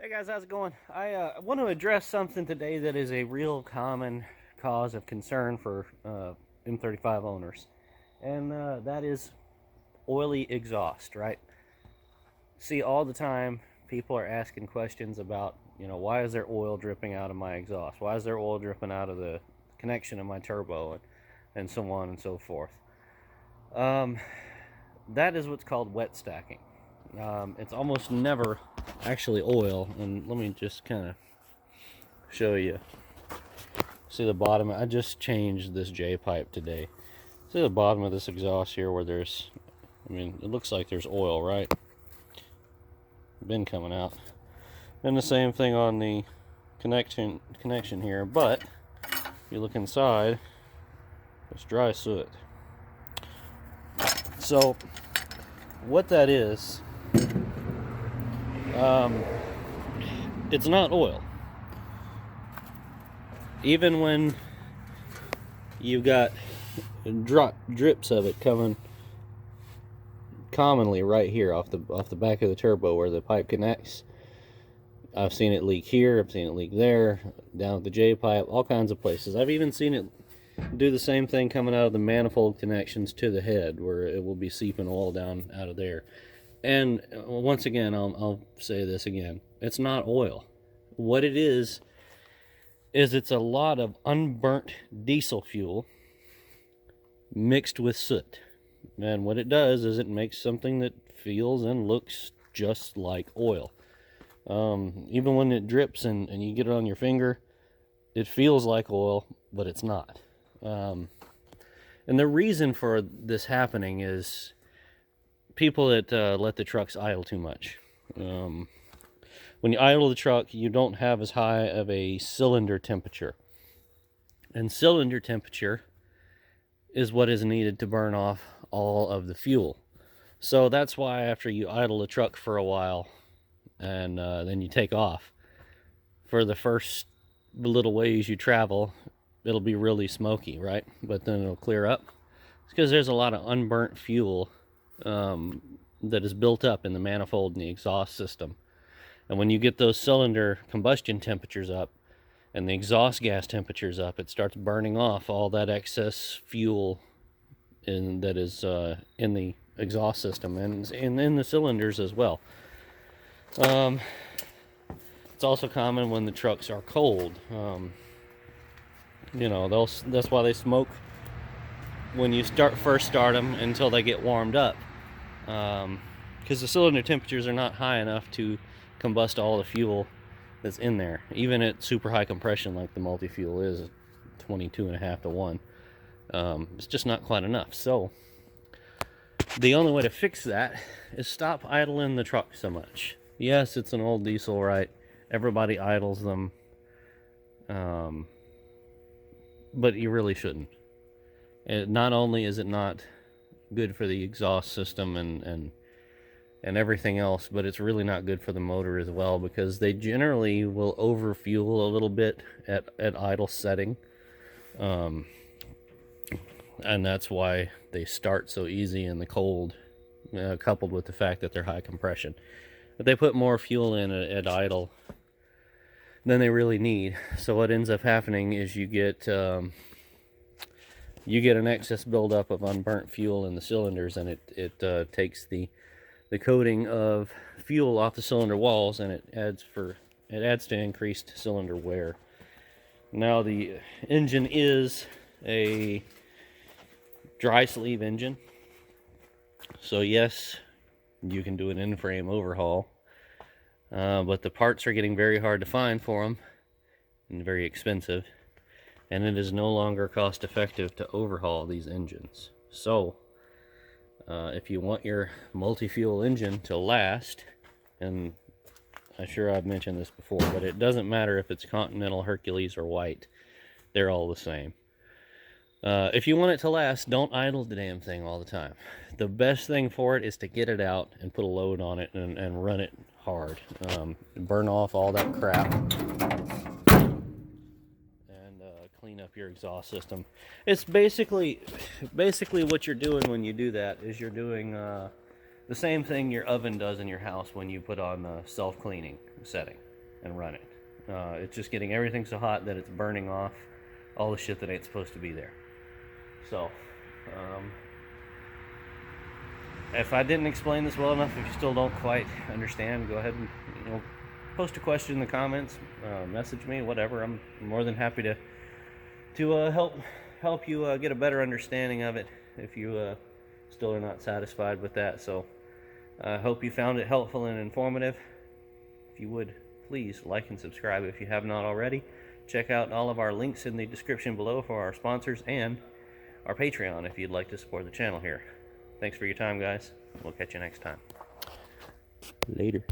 Hey guys, how's it going? I want to address something today that is a real common cause of concern for M35 owners, and that is oily exhaust, right? See, all the time people are asking questions about, why is there oil dripping out of my exhaust? Why is there oil dripping out of the connection of my turbo, and so on and so forth. Um, that is what's called wet stacking. It's almost never actually oil, and let me just kind of show you. See the bottom? I just changed this J pipe today. See the bottom of this exhaust here where there's, it looks like there's oil, right? Been coming out. And the same thing on the connection here, but if you look inside, it's dry soot. So what that is, it's not oil. Even when you've got drips of it coming commonly right here off the back of the turbo where the pipe connects. I've seen it leak here, I've seen it leak there, down at the J pipe, all kinds of places. I've even seen it do the same thing coming out of the manifold connections to the head, where it will be seeping oil down out of there. And once again, I'll say this again, it's not oil. What it is it's a lot of unburnt diesel fuel mixed with soot. And what it does is it makes something that feels and looks just like oil. Even when it drips and you get it on your finger, it feels like oil, but it's not. And the reason for this happening is people that let the trucks idle too much. When you idle the truck, you don't have as high of a cylinder temperature. And cylinder temperature is what is needed to burn off all of the fuel. So that's why after you idle the truck for a while and then you take off, for the first little ways you travel, it'll be really smoky, right? But then it'll clear up. It's because there's a lot of unburnt fuel that is built up in the manifold and the exhaust system. And when you get those cylinder combustion temperatures up and the exhaust gas temperatures up, it starts burning off all that excess fuel that is in the exhaust system and in the cylinders as well. It's also common when the trucks are cold. That's why they smoke when you first start them until they get warmed up, because the cylinder temperatures are not high enough to combust all the fuel that's in there, even at super high compression like the multi-fuel is, 22.5 to 1. It's just not quite enough. So the only way to fix that is stop idling the truck so much. Yes, it's an old diesel, right? Everybody idles them, but you really shouldn't. Not only is it not good for the exhaust system and everything else, but it's really not good for the motor as well, because they generally will overfuel a little bit at idle setting, and that's why they start so easy in the cold, coupled with the fact that they're high compression. But they put more fuel in at idle than they really need. So what ends up happening is you get an excess buildup of unburnt fuel in the cylinders, and it takes the coating of fuel off the cylinder walls, and it adds to increased cylinder wear. Now the engine is a dry sleeve engine, so yes, you can do an in-frame overhaul, but the parts are getting very hard to find for them and very expensive, and it is no longer cost effective to overhaul these engines. So if you want your multi-fuel engine to last, and I'm sure I've mentioned this before, but it doesn't matter if it's Continental, Hercules, or White, they're all the same. If you want it to last, don't idle the damn thing all the time. The best thing for it is to get it out and put a load on it and run it hard. Burn off all that crap and clean up your exhaust system. It's basically what you're doing when you do that is you're doing the same thing your oven does in your house when you put on the self-cleaning setting. and run it. It's just getting everything so hot that it's burning off all the shit that ain't supposed to be there. So, if I didn't explain this well enough, if you still don't quite understand, go ahead and post a question in the comments, message me, whatever. I'm more than happy to help you get a better understanding of it if you still are not satisfied with that. So I hope you found it helpful and informative. If you would, please like and subscribe if you have not already. Check out all of our links in the description below for our sponsors and our Patreon if you'd like to support the channel here. Thanks for your time, guys. We'll catch you next time. Later.